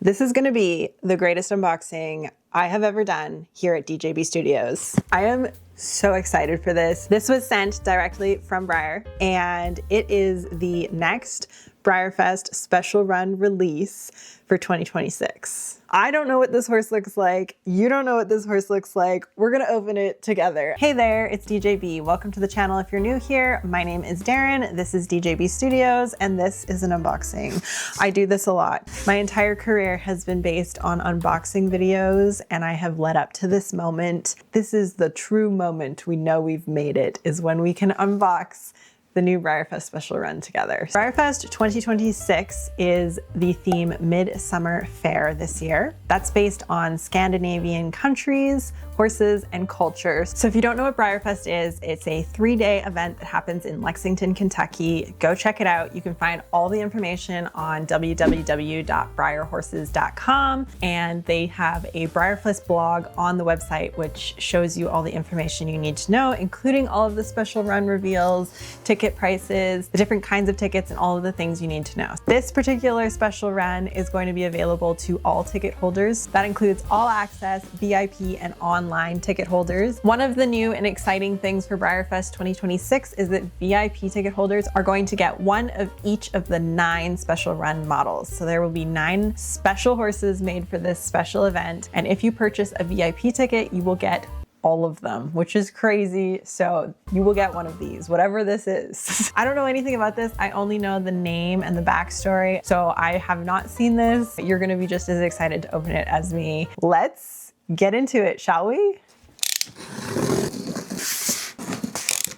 This is gonna be the greatest unboxing I have ever done here at DeeJayBe Studios. I am so excited for this. This was sent directly from Breyer, and it is the next BreyerFest special run release for 2026. I don't know what this horse looks like. You don't know what this horse looks like. We're gonna open it together. Hey there, it's DeeJayBe. Welcome to the channel if you're new here. My name is Daryn. This is DeeJayBe Studios, and this is an unboxing. I do this a lot. My entire career has been based on unboxing videos, and I have led up to this moment. This is the true moment we know we've made it, is when we can unbox the new BreyerFest special run together. BreyerFest 2026 is the theme Midsummer Fair this year. That's based on Scandinavian countries, horses, and cultures. So if you don't know what BreyerFest is, it's a 3-day event that happens in Lexington, Kentucky. Go check it out. You can find all the information on www.breyerhorses.com, and they have a BreyerFest blog on the website, which shows you all the information you need to know, including all of the special run reveals, ticket prices, the different kinds of tickets, and all of the things you need to know. This particular special run is going to be available to all ticket holders. That includes all access, VIP, and online ticket holders. One of the new and exciting things for BreyerFest 2026 is that VIP ticket holders are going to get one of each of the 9 special run models. So there will be 9 special horses made for this special event. And if you purchase a VIP ticket, you will get all of them, which is crazy. So you will get one of these, whatever this is. I don't know anything about this. I only know the name and the backstory. So I have not seen this. You're gonna be just as excited to open it as me. Let's get into it, shall we?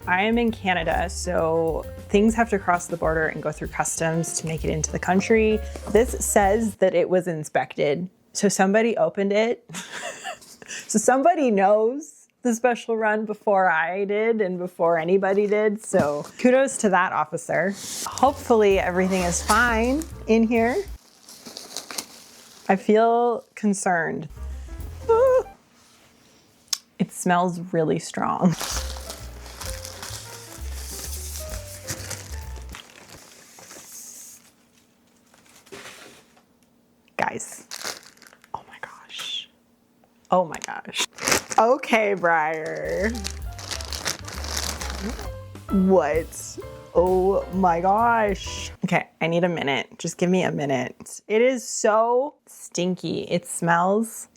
I am in Canada, so things have to cross the border and go through customs to make it into the country. This says that it was inspected. So somebody opened it. So somebody knows the special run before I did and before anybody did. So kudos to that officer. Hopefully everything is fine in here. I feel concerned. It smells really strong. Guys, oh my gosh. Oh my gosh. Okay, Breyer. What? Oh my gosh. Okay, I need a minute. Just give me a minute. It is so stinky. It smells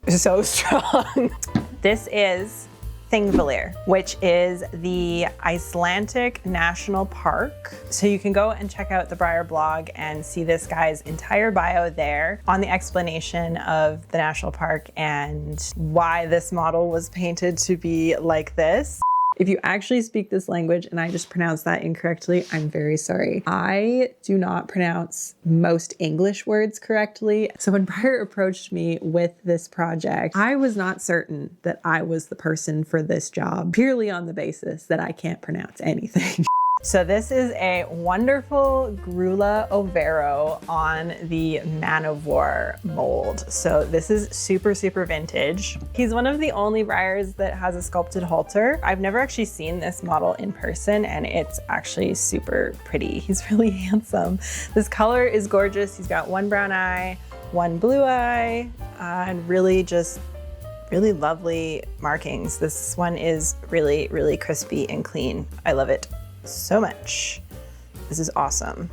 so strong. This is Thingvellir, which is the Icelandic National Park. So you can go and check out the Breyer blog and see this guy's entire bio there on the explanation of the national park and why this model was painted to be like this. If you actually speak this language and I just pronounced that incorrectly, I'm very sorry. I do not pronounce most English words correctly. So when Breyer approached me with this project, I was not certain that I was the person for this job, purely on the basis that I can't pronounce anything. So this is a wonderful Grula Overo on the Man of War mold. So this is super, super vintage. He's one of the only Breyers that has a sculpted halter. I've never actually seen this model in person, and it's actually super pretty. He's really handsome. This color is gorgeous. He's got one brown eye, one blue eye, and really lovely markings. This one is really, really crispy and clean. I love it so much. This is awesome.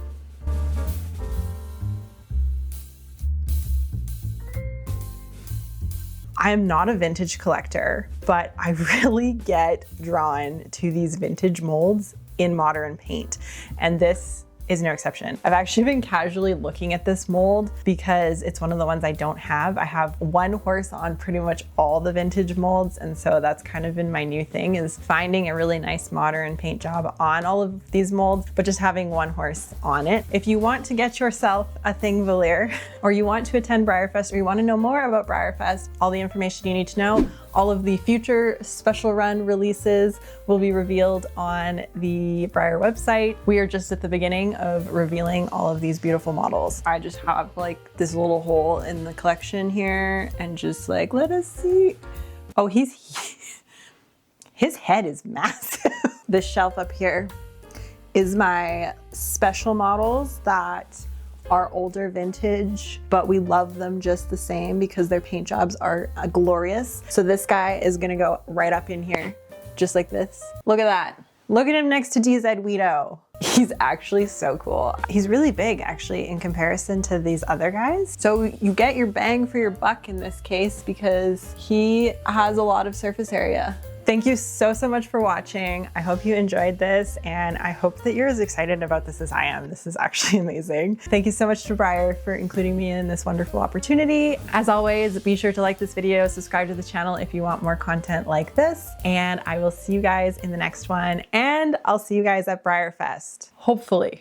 I am not a vintage collector, but I really get drawn to these vintage molds in modern paint, and this is no exception. I've actually been casually looking at this mold because it's one of the ones I don't have. I have one horse on pretty much all the vintage molds, and so that's kind of been my new thing, is finding a really nice modern paint job on all of these molds, but just having one horse on it. If you want to get yourself a Thingvellir, or you want to attend BreyerFest, or you want to know more about BreyerFest, all the information you need to know, all of the future special run releases will be revealed on the Breyer website. We are just at the beginning of revealing all of these beautiful models. I just have like this little hole in the collection here and just like, let us see. Oh, his head is massive. This shelf up here is my special models that are older vintage, but we love them just the same because their paint jobs are glorious. So this guy is gonna go right up in here, just like this. Look at that. Look at him next to DeeJayBe. He's actually so cool. He's really big actually in comparison to these other guys. So you get your bang for your buck in this case because he has a lot of surface area. Thank you so much for watching. I hope you enjoyed this and I hope that you're as excited about this as I am. This is actually amazing. Thank you so much to Breyer for including me in this wonderful opportunity. As always, be sure to like this video, subscribe to the channel if you want more content like this, and I will see you guys in the next one, and I'll see you guys at BreyerFest, hopefully.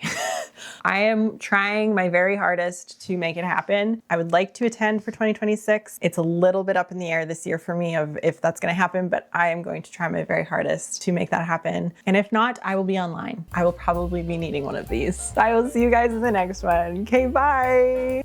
I am trying my very hardest to make it happen. I would like to attend for 2026. It's a little bit up in the air this year for me of if that's gonna happen, but I am going to try my very hardest to make that happen. And if not, I will be online. I will probably be needing one of these. I will see you guys in the next one. Okay, bye.